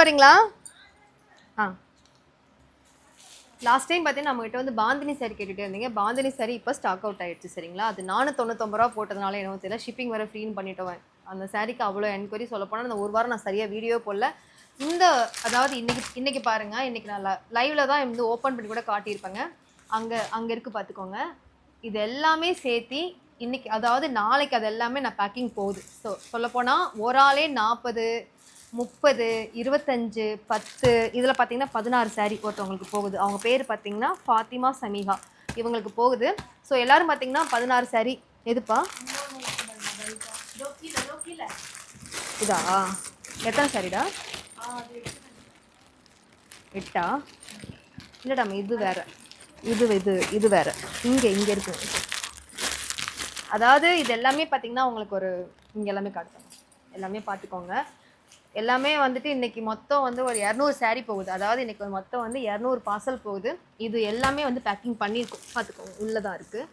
வரீங்களா? Last time பார்த்தீங்கன்னா நம்மகிட்ட வந்து பாந்தினி சாரி கேட்டுகிட்டே இருந்தீங்க. பாந்தினி சாரி இப்போ ஸ்டாக் அவுட் ஆயிடுச்சு சரிங்களா. அது 499 போட்டதுனால என்னவோ தெரியல, ஷிப்பிங் வேறு ஃப்ரீன்னு பண்ணிட்டோம். அந்த சாரிக்கு அவ்வளோ என்கொயரி சொல்லப்போனால் அந்த ஒரு வாரம் நான் சரியாக வீடியோ போடல. இந்த அதாவது இன்னைக்கு பாருங்க, இன்னைக்கு நான் லைவ்ல தான் வந்து ஓப்பன் பண்ணி கூட காட்டியிருப்பேங்க. அங்கே இருக்கு பார்த்துக்கோங்க. இது எல்லாமே சேர்த்தி இன்னைக்கு அதாவது நாளைக்கு அது எல்லாமே நான் பேக்கிங் போகுது. ஸோ சொல்லப்போனால் ஒரு ஆளே 40, 30, 25, 10 இதில் பார்த்தீங்கன்னா 16 சாரீ ஒருத்தவங்களுக்கு போகுது. அவங்க பேர் பார்த்தீங்கன்னா ஃபாத்திமா சமீஹா, இவங்களுக்கு போகுது. ஸோ எல்லாரும் பார்த்தீங்கன்னா 16 சாரீ. எதுப்பா இதா? எத்தனை சாரிடா? 8ஆ? இல்லைடா, இது வேற, இது வேற. இங்கே இருக்கு. அதாவது இது எல்லாமே பார்த்தீங்கன்னா உங்களுக்கு ஒரு இங்கே எல்லாமே காட்டுறாங்க, எல்லாமே பார்த்துக்கோங்க. எல்லாமே வந்துட்டு இன்னைக்கு மொத்தம் வந்து ஒரு 200 சாரீ போகுது. அதாவது இன்னைக்கு ஒரு மொத்தம் வந்து 200 பார்சல் போகுது. இது எல்லாமே வந்து பேக்கிங் பண்ணியிருக்கோம், பார்த்துக்கோங்க, உள்ளதான் இருக்குது.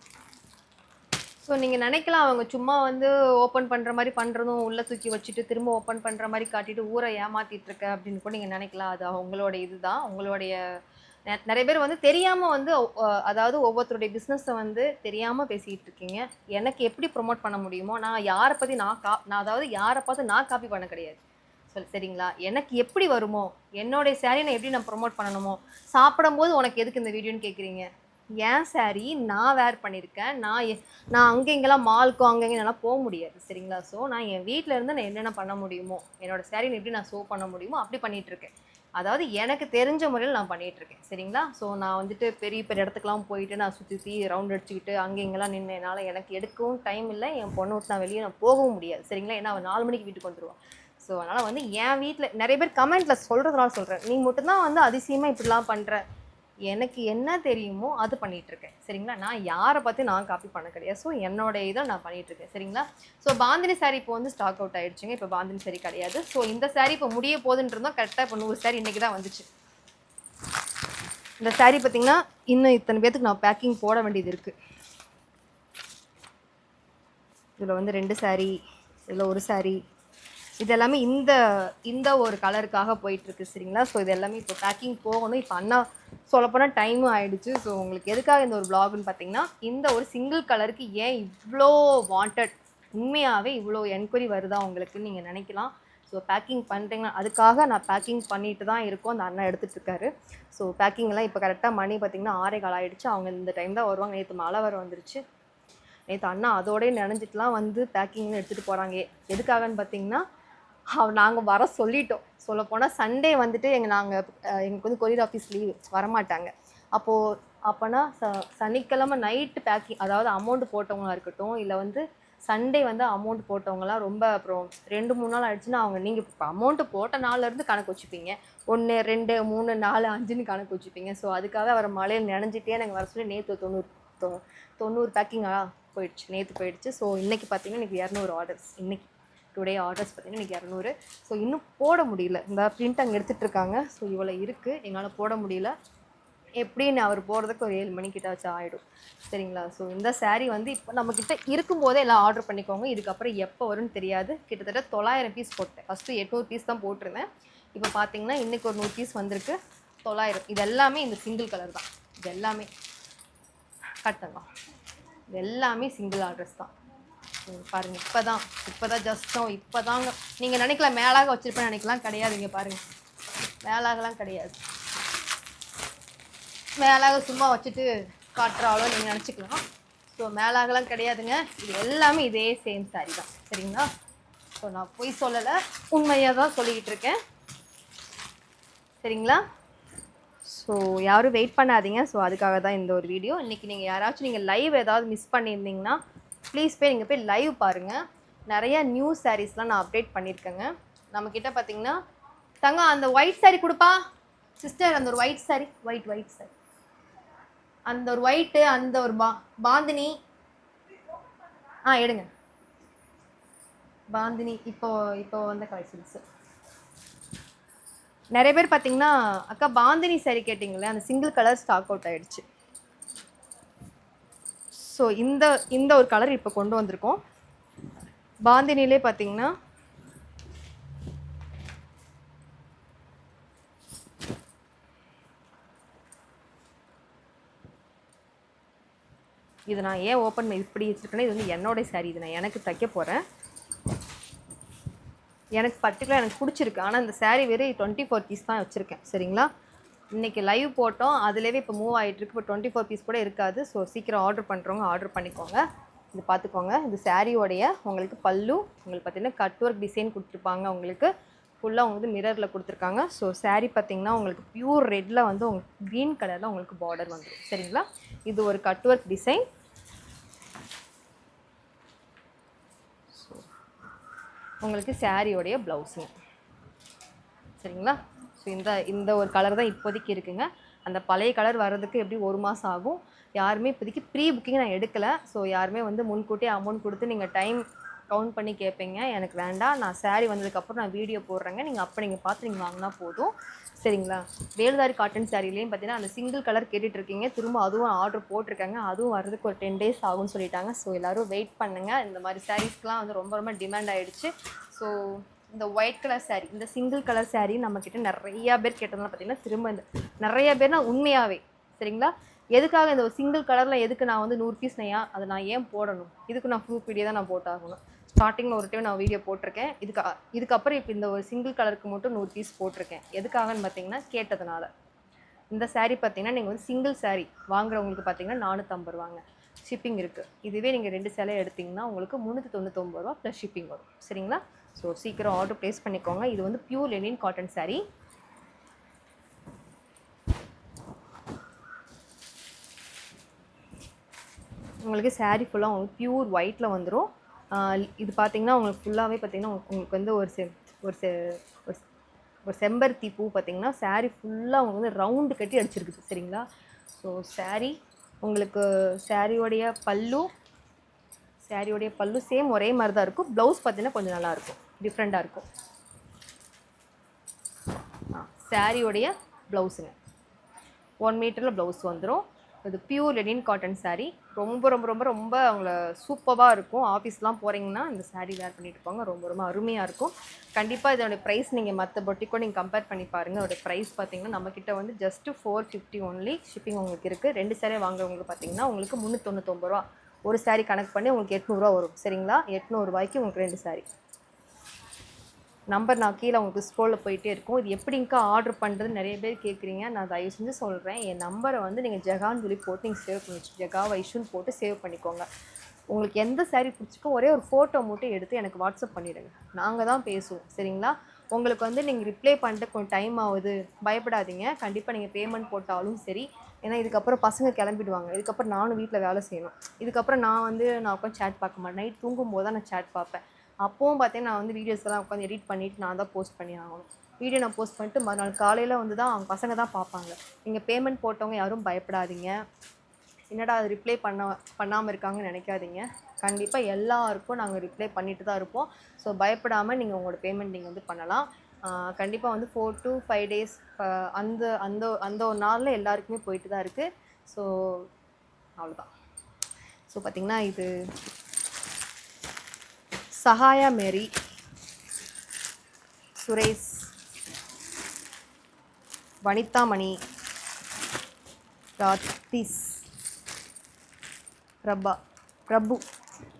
ஸோ நீங்கள் நினைக்கலாம் அவங்க சும்மா வந்து ஓப்பன் பண்ணுற மாதிரி பண்ணுறதும் உள்ளே தூக்கி வச்சுட்டு திரும்ப ஓப்பன் பண்ணுற மாதிரி காட்டிட்டு ஊரை ஏமாற்றிட்டு இருக்க அப்படின்னு கூட நீங்கள் நினைக்கலாம். அது அவங்களோட இதுதான், உங்களுடைய நிறைய பேர் வந்து தெரியாமல் வந்து அதாவது ஒவ்வொருத்தருடைய பிஸ்னஸை வந்து தெரியாமல் பேசிக்கிட்டு இருக்கீங்க. எனக்கு எப்படி ப்ரொமோட் பண்ண முடியுமோ நான் யாரை பற்றி நான் அதாவது யாரை பார்த்து நான் காப்பி பண்ண கிடையாது சரிங்களா. எனக்கு எப்படி வருமோ என்னுடைய சாரீ நான் எப்படி நான் ப்ரொமோட் பண்ணணுமோ, சாப்பிடும்போது உனக்கு எதுக்கு இந்த வீடியோன்னு கேட்குறீங்க, ஏன் சாரீ நான் வேர் பண்ணியிருக்கேன், நான் அங்கே இங்கெல்லாம் மால்க்கும் அங்கே இங்கெல்லாம் போக முடியாது சரிங்களா. ஸோ நான் என் வீட்டில் இருந்து நான் என்னென்ன பண்ண முடியுமோ, என்னோட சாரீ எப்படி நான் ஷோ பண்ண முடியுமோ அப்படி பண்ணிகிட்ருக்கேன். அதாவது எனக்கு தெரிஞ்ச முறையில் நான் பண்ணிகிட்ருக்கேன் சரிங்களா. ஸோ நான் வந்துட்டு பெரிய பெரிய இடத்துக்குலாம் போயிட்டு நான் சுற்றி ரவுண்ட் அடிச்சுக்கிட்டு அங்கே இங்கெல்லாம் நின்று என்னால் எனக்கு எடுக்கவும் டைம் இல்லை, என் பொண்ணு விட்டு நான் வெளியே நான் போகவும் முடியாது சரிங்களா. ஏன்னா அவன் 4 மணிக்கு வீட்டுக்கு வந்துடுவான். ஸோ அதனால் வந்து என் வீட்டில் நிறைய பேர் கமெண்ட்டில் சொல்கிறதுனால சொல்கிறேன், நீ மட்டும்தான் வந்து அதிசயமாக இப்படிலாம் பண்ணுற, எனக்கு என்ன தெரியுமோ அது பண்ணிகிட்ருக்கேன் சரிங்களா. நான் யாரை பற்றி நான் காப்பி பண்ண கிடையாது. ஸோ என்னோடய இதை நான் பண்ணிகிட்ருக்கேன் சரிங்களா. ஸோ பாந்தினி சாரீ இப்போ வந்து ஸ்டாக் அவுட் ஆகிடுச்சுங்க. இப்போ பாந்தினி சாரீ கிடையாது. ஸோ இந்த சாரீ இப்போ முடிய போகுதுன்றதும் கரெக்டாக இப்போ 100 சாரீ இன்றைக்கி தான் வந்துச்சு. இந்த சாரீ பார்த்திங்கன்னா இன்னும் இத்தனை பேர்த்துக்கு நான் பேக்கிங் போட வேண்டியது இருக்குது. இதில் வந்து 2 சாரீ, இதில் 1 சாரீ, இது எல்லாமே இந்த ஒரு கலருக்காக போயிட்டுருக்கு சரிங்களா. ஸோ இது எல்லாமே இப்போ பேக்கிங் போகணும். இப்போ அண்ணா சொல்லப்போனால் டைமும் ஆகிடுச்சு. ஸோ உங்களுக்கு எதுக்காக இந்த ஒரு வ்ளாக்னு பார்த்தீங்கன்னா, இந்த ஒரு சிங்கிள் கலருக்கு ஏன் இவ்வளோ வாண்டட், உண்மையாகவே இவ்வளோ என்கொயரி வருதா உங்களுக்குன்னு நீங்கள் நினைக்கலாம். ஸோ பேக்கிங் பண்ணுறீங்கன்னா அதுக்காக நான் பேக்கிங் பண்ணிட்டு தான் இருக்கோம். அந்த அண்ணா எடுத்துகிட்ருக்காரு. ஸோ பேக்கிங்லாம் இப்போ கரெக்டாக மணி பார்த்திங்கன்னா 6:15 ஆகிடுச்சு. அவங்க இந்த டைம் தான் வருவாங்க. நேற்று மழை வர வந்துருச்சு. நேற்று அண்ணா அதோடய நினைஞ்சிட்டுலாம் வந்து பேக்கிங்னு எடுத்துகிட்டு போகிறாங்க. எதுக்காகன்னு பார்த்தீங்கன்னா, நாங்கள் வர சொல்லிட்டோம். சொல்லப்போனால் சண்டே வந்துட்டு எங்களுக்கு வந்து கொரியர் ஆஃபீஸ் லீவு, வரமாட்டாங்க. அப்போனா சனிக்கிழமை நைட்டு பேக்கிங், அதாவது அமௌண்ட் போட்டவங்களாக இருக்கட்டும், இல்லை வந்து சண்டே வந்து அமௌண்ட் போட்டவங்களாம் ரொம்ப அப்புறம் 2-3 நாள் ஆகிடுச்சுன்னா நீங்கள் இப்போ அமௌண்ட்டு போட்ட நாள்லேருந்து கணக்கு வச்சுப்பீங்க. 1, 2, 3, 4, 5ன்னு கணக்கு வச்சுப்பீங்க. ஸோ அதுக்காக வர மழையில் நினைஞ்சிட்டே நாங்கள் வர சொல்லி நேற்று 90 பேக்கிங்காக போயிடுச்சு, நேற்று போயிடுச்சு. ஸோ இன்றைக்கி பார்த்தீங்கன்னா இன்றைக்கி 200 ஆர்டர்ஸ், இன்றைக்கி டுடே ஆர்டர்ஸ் பார்த்தீங்கன்னா இன்றைக்கி 200. ஸோ இன்னும் போட முடியல, இந்த பிரிண்ட் அங்கே எடுத்துகிட்ருக்காங்க. ஸோ இவ்வளோ இருக்குது, என்னால் போட முடியல. எப்படின்னு அவர் போகிறதுக்கு ஒரு 7 மணிக்கிட்டாச்சும் ஆகிடும் சரிங்களா. ஸோ இந்த சாரீ வந்து இப்போ நம்மக்கிட்ட இருக்கும்போதே எல்லாம் ஆர்டர் பண்ணிக்கோங்க. இதுக்கப்புறம் எப்போ வரும்னு தெரியாது. கிட்டத்தட்ட 900 பீஸ் போட்டேன். ஃபஸ்ட்டு 800 பீஸ் தான் போட்டிருந்தேன். இப்போ பார்த்தீங்கன்னா இன்றைக்கி ஒரு 100 பீஸ் வந்திருக்கு, 900. இது எல்லாமே இந்த சிங்கிள் கலர் தான். இது எல்லாமே கட்டலாம், இது எல்லாமே சிங்கிள் ஆர்டர்ஸ் தான். பாருங்கள், இப்போ தான் ஜஸ்ட்டும் இப்போ தாங்க. நீங்கள் நினைக்கலாம் மேலாக வச்சுருப்பேன்னு நினைக்கலாம், கிடையாதுங்க. பாருங்கள், மேலாகலாம் கிடையாது. மேலாக சும்மா வச்சுட்டு காட்டுறாலோ நீங்கள் நினச்சிக்கலாம். ஸோ மேலாகலாம் கிடையாதுங்க. இது எல்லாமே இதே சேம் சாரீ தான் சரிங்களா. ஸோ நான் பொய் சொல்லலை, உண்மையாக தான் சொல்லிக்கிட்டு இருக்கேன் சரிங்களா. ஸோ யாரும் வெயிட் பண்ணாதீங்க. ஸோ அதுக்காக தான் இந்த ஒரு வீடியோ. இன்றைக்கி நீங்கள் யாராச்சும் நீங்கள் லைவ் ஏதாவது மிஸ் பண்ணியிருந்தீங்கன்னா ப்ளீஸ் நீங்கள் போய் லைவ் பாருங்கள். நிறையா நியூ சாரீஸ்லாம் நான் அப்டேட் பண்ணியிருக்கேங்க. நம்மக்கிட்ட பார்த்தீங்கன்னா தங்க அந்த ஒயிட் சாரீ கொடுப்பா சிஸ்டர், அந்த ஒரு ஒயிட் சாரீ, ஒயிட் சாரீ, அந்த ஒரு ஒயிட்டு, அந்த ஒரு பாந்தினி எடுங்க. பாந்தினி இப்போ வந்த கலெக்ஷன்ஸு. நிறைய பேர் பார்த்தீங்கன்னா அக்கா பாந்தினி சாரீ கேட்டிங்களே, அந்த சிங்கிள் கலர் ஸ்டாக் அவுட் ஆகிடுச்சு. ஸோ இந்த ஒரு கலர் இப்போ கொண்டு வந்திருக்கோம். பாந்தினிலே பார்த்தீங்கன்னா இது நான் ஏன் ஓப்பன் இப்படி வச்சுருக்கேன்னா இது வந்து என்னோடய சாரீ, இது நான் எனக்கு தைக்க போகிறேன். எனக்கு பர்டிகுலர் எனக்கு பிடிச்சிருக்கு. ஆனால் இந்த சாரீ வெறும் 24 பீஸ் தான் வச்சுருக்கேன் சரிங்களா. இன்றைக்கி லைவ் போட்டோம், அதுலேயே இப்போ மூவ் ஆகிட்டுருக்கு. இப்போ 24 பீஸ் கூட இருக்காது. ஸோ சீக்கிரம் ஆர்டர் பண்ணுறவங்க ஆர்டர் பண்ணிக்கோங்க. இது பார்த்துக்கோங்க, இது சாரியோடைய உங்களுக்கு பல்லு உங்களுக்கு பார்த்திங்கன்னா கட் ஒர்க் டிசைன் கொடுத்துருப்பாங்க. உங்களுக்கு ஃபுல்லாக உங்களுக்கு மிரரில் கொடுத்துருக்காங்க. ஸோ சாரீ பார்த்திங்கன்னா உங்களுக்கு ப்யூர் ரெட்டில் வந்து உங்களுக்கு க்ரீன் கலரில் உங்களுக்கு பார்டர் வந்துடும் சரிங்களா. இது ஒரு கட் ஒர்க் டிசைன். ஸோ உங்களுக்கு சாரியோடைய ப்ளவுஸுங்க சரிங்களா. ஸோ இந்த ஒரு கலர் தான் இப்போதைக்கு இருக்குங்க. அந்த பழைய கலர் வர்றதுக்கு எப்படி 1 மாதம் ஆகும். யாருமே இப்போதைக்கு ப்ரீ புக்கிங் நான் எடுக்கலை. ஸோ யாருமே வந்து முன்கூட்டியே அமௌண்ட் கொடுத்து நீங்கள் டைம் கவுண்ட் பண்ணி கேட்பீங்க. எனக்கு வேண்டாம், நான் சாரீ வந்ததுக்கப்புறம் நான் வீடியோ போடுறேங்க, நீங்கள் அப்போ நீங்கள் பார்த்து நீங்கள் வாங்கினா போதும் சரிங்களா. வேலுதாரி காட்டன் சாரீலேயும் பார்த்தீங்கன்னா அந்த சிங்கிள் கலர் கேட்டுட்ருக்கீங்க. திரும்ப அதுவும் ஆர்டர் போட்டிருக்காங்க. அதுவும் வர்றதுக்கு ஒரு 10 days ஆகும்னு சொல்லிட்டாங்க. ஸோ எல்லோரும் வெயிட் பண்ணுங்கள். இந்த மாதிரி சாரீஸ்க்கெலாம் வந்து ரொம்ப ரொம்ப டிமாண்ட் ஆகிடுச்சு. ஸோ இந்த ஒயிட் கலர் சாரீ, இந்த சிங்கிள் கலர் சாரீ நம்மக்கிட்ட நிறையா பேர் கேட்டதுனால பார்த்தீங்கன்னா திரும்ப இந்த நிறையா பேர்னா உண்மையாகவே சரிங்களா. எதுக்காக இந்த ஒரு சிங்கிள் கலரில் எதுக்கு நான் வந்து 100 பீஸ் அதை நான் ஏன் போடணும்? இதுக்கு நான் ப்ரூஃப் வீடியோ தான் நான் போட்டாகணும். ஸ்டார்டிங்கில் ஒரு டைம் நான் வீடியோ போட்டிருக்கேன். இதுக்கப்புறம் இப்போ இந்த ஒரு சிங்கிள் கலருக்கு மட்டும் 100 பீஸ் போட்டிருக்கேன். எதுக்காகன்னு பார்த்தீங்கன்னா கேட்டதுனால. இந்த சாரீ பார்த்தீங்கன்னா நீங்கள் வந்து சிங்கிள் சாரீ வாங்குறவங்களுக்கு பார்த்தீங்கன்னா 450 ரூபாங்க ஷிப்பிங் இருக்குது. இதுவே நீங்கள் 2 சேலை எடுத்திங்கன்னா உங்களுக்கு 399 ரூபா ப்ளஸ் ஷிப்பிங் வரும் சரிங்களா. ஸோ சீக்கிரம் ஆர்டர் ப்ளேஸ் பண்ணிக்கோங்க. இது வந்து பியூர் லெனின் காட்டன் சாரீ. உங்களுக்கு சாரீ ஃபுல்லாக உங்களுக்கு பியூர் ஒயிட்டில் வந்துடும். இது பார்த்திங்கன்னா உங்களுக்கு ஃபுல்லாகவே பார்த்திங்கன்னா உங்களுக்கு வந்து ஒரு செம்பருத்தி பூ பார்த்திங்கன்னா சாரீ ஃபுல்லாக உங்களுக்கு வந்து ரவுண்டு கட்டி அடிச்சிருக்குது சரிங்களா. ஸோ சாரீ உங்களுக்கு சாரியோடைய பல்லு சேம் ஒரே மாதிரி தான் இருக்கும். ப்ளவுஸ் பார்த்திங்கன்னா கொஞ்சம் நல்லாயிருக்கும், டிஃப்ரெண்ட்டாக இருக்கும். சாரியோடைய ப்ளவுஸுங்க 1 மீட்டரில் ப்ளவுஸ் வந்துடும். இது பியூர் லெனின் காட்டன் சாரீ. ரொம்ப ரொம்ப ரொம்ப ரொம்ப அவங்கள சூப்பராக இருக்கும். ஆஃபீஸ்லாம் போகிறீங்கன்னா இந்த சாரீ வேர் பண்ணிட்டு போங்க. ரொம்ப ரொம்ப அருமையாக இருக்கும். கண்டிப்பாக இதோடைய ப்ரைஸ் நீங்கள் மற்ற பொட்டிக்கோ நீங்கள் கம்பேர் பண்ணி பாருங்கள். அதோடய ப்ரைஸ் பார்த்தீங்கன்னா நம்மக்கிட்ட வந்து ஜஸ்ட்டு 450 ஒன்லி ஷிப்பிங் உங்களுக்கு இருக்குது. 2 சாரீ வாங்குறவங்களுக்கு பார்த்தீங்கன்னா உங்களுக்கு 399 ரூபா. ஒரு சாரீ கணக்கு பண்ணி உங்களுக்கு 800 ரூபா வரும் சரிங்களா. 800 ரூபாய்க்கு உங்களுக்கு 2 சாரீ. நம்பர் நான் கீழே உங்களுக்கு ஸ்க்ரோலில் போயிட்டே இருக்கும். இது எப்படிங்கக்கா ஆர்டர் பண்ணுறது நிறைய பேர் கேட்குறீங்க. நான் தயவு செஞ்சு சொல்கிறேன், என் நம்பரை வந்து நீங்கள் ஜெகான்னு சொல்லி போட்டு நீங்கள் சேவ் பண்ணி வச்சு ஜெகா வைஷுன்னு போட்டு சேவ் பண்ணிக்கோங்க. உங்களுக்கு எந்த சாரீ பிடிச்சிக்கோ ஒரே ஒரு ஃபோட்டோ மட்டும் எடுத்து எனக்கு வாட்ஸ்அப் பண்ணிவிடுங்க. நாங்கள் தான் பேசுவோம் சரிங்களா. உங்களுக்கு வந்து நீங்கள் ரிப்ளை பண்ணிட்டு கொஞ்சம் டைம் ஆகுது பயப்படாதீங்க. கண்டிப்பாக நீங்கள் பேமெண்ட் போட்டாலும் சரி. ஏன்னா இதுக்கப்புறம் பசங்க கிளம்பிடுவாங்க. இதுக்கப்புறம் நானும் வீட்டில் வேலை செய்யணும். இதுக்கப்புறம் நான் உட்காந்து சேட் பார்க்க மாட்டேன். நைட் தூங்கும்போது தான் நான் சேட் பார்ப்பேன். அப்போவும் பார்த்தீங்கன்னா நான் வந்து வீடியோஸ் எல்லாம் உட்காந்து எடிட் பண்ணிவிட்டு நான் தான் போஸ்ட் பண்ணி ஆகணும். வீடியோ நான் போஸ்ட் பண்ணிட்டு மறுநாள் காலையில் வந்து தான் அவங்க பசங்க தான் பார்ப்பாங்க. நீங்கள் பேமெண்ட் போட்டவங்க யாரும் பயப்படாதீங்க. என்னடா அது ரிப்ளை பண்ணாமல் இருக்காங்கன்னு நினைக்காதீங்க. கண்டிப்பாக எல்லாருக்கும் நாங்கள் ரிப்ளை பண்ணிட்டு தான் இருப்போம். ஸோ பயப்படாமல் நீங்கள் உங்களோட பேமெண்ட் நீங்கள் வந்து பண்ணலாம். கண்டிப்பாக வந்து 4 to 5 days அந்த அந்த அந்த ஒரு நாளில் எல்லாருக்குமே போயிட்டு தான் இருக்குது. ஸோ அவ்வளோதான். ஸோ பார்த்திங்கன்னா இது சஹாயா மேரி, சுரேஷ், வனிதாமணி, ராத்திஸ், பிரபு.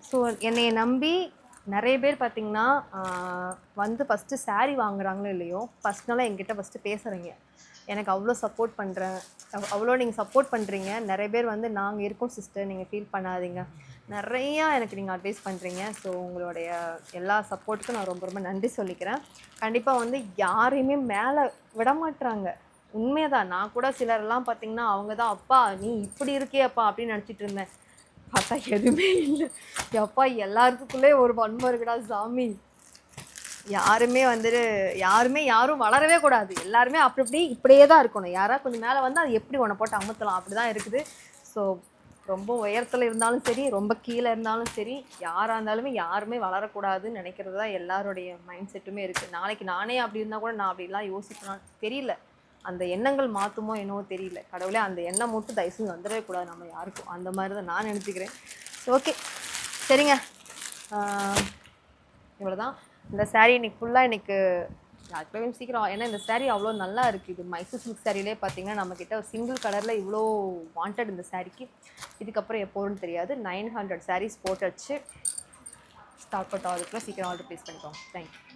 ஸோ என்னையை நம்பி நிறைய பேர் பார்த்திங்கன்னா வந்து ஃபஸ்ட்டு சாரீ வாங்குறாங்களோ இல்லையோ பர்சனலாக என்கிட்ட ஃபஸ்ட்டு பேசுகிறீங்க. எனக்கு அவ்வளோ சப்போர்ட் பண்ணுறேன், அவ்வளோ நீங்கள் சப்போர்ட் பண்ணுறீங்க. நிறைய பேர் வந்து நாங்கள் இருக்கோம் சிஸ்டர், நீங்கள் ஃபீல் பண்ணாதீங்க, நிறையா எனக்கு நீங்கள் அட்வைஸ் பண்ணுறீங்க. ஸோ உங்களுடைய எல்லா சப்போர்ட்டுக்கும் நான் ரொம்ப ரொம்ப நன்றி சொல்லிக்கிறேன். கண்டிப்பாக வந்து யாரையுமே மேலே விடமாட்டுறாங்க. உண்மையதான். நான் கூட சிலரெல்லாம் பார்த்திங்கன்னா அவங்க தான் அப்பா நீ இப்படி இருக்கியப்பா அப்படின்னு நினச்சிட்டு இருந்தேன். பார்த்தா எதுவுமே இல்லை. அப்பா எல்லாருக்குள்ளே ஒரு வன்மம் இருக்குடா சாமி. யாரும் வளரவே கூடாது. எல்லாருமே அப்படி இப்படியே தான் இருக்கணும். யாராவது கொஞ்சம் மேலே வந்து அது எப்படி உன்னை போட்டு அமுத்தலாம் அப்படி தான் இருக்குது. ஸோ ரொம்ப உயரத்தில் இருந்தாலும் சரி, ரொம்ப கீழே இருந்தாலும் சரி, யாராக இருந்தாலுமே யாருமே வளரக்கூடாதுன்னு நினைக்கிறது தான் எல்லாருடைய மைண்ட் செட்டுமே இருக்குது. நாளைக்கு நானே அப்படி இருந்தால் கூட நான் அப்படிலாம் யோசிக்கலாம் தெரியல. அந்த எண்ணங்கள் மாற்றுமோ என்னவோ தெரியல. கடவுளே அந்த எண்ணம் மட்டும் தயவுசெய்து வந்துடவே கூடாது நம்ம யாருக்கும். அந்த மாதிரி தான் நான் நினச்சிக்கிறேன். ஓகே சரிங்க, இவ்வளோதான். இந்த சாரீ இன்னைக்கு ஃபுல்லாக எனக்கு யாருக்குமே சீக்கிரம் ஏன்னா இந்த saree அவ்வளோ நல்லா இருக்குது. இது மைசூர் சில்க் சாரிலே பார்த்தீங்கன்னா நம்மக்கிட்ட சிங்கிள் கலரில் இவ்வளோ வாண்டட் இந்த சாரிக்கு. இதுக்கப்புறம் எப்போன்னு தெரியாது. 900 sarees போட்டாச்சு. ஸ்டாக் அவுட் ஆகுதுக்குள்ள சீக்கிரம் ஆர்டர் ப்ளேஸ் பண்ணிக்கோங்க. தேங்க்யூ.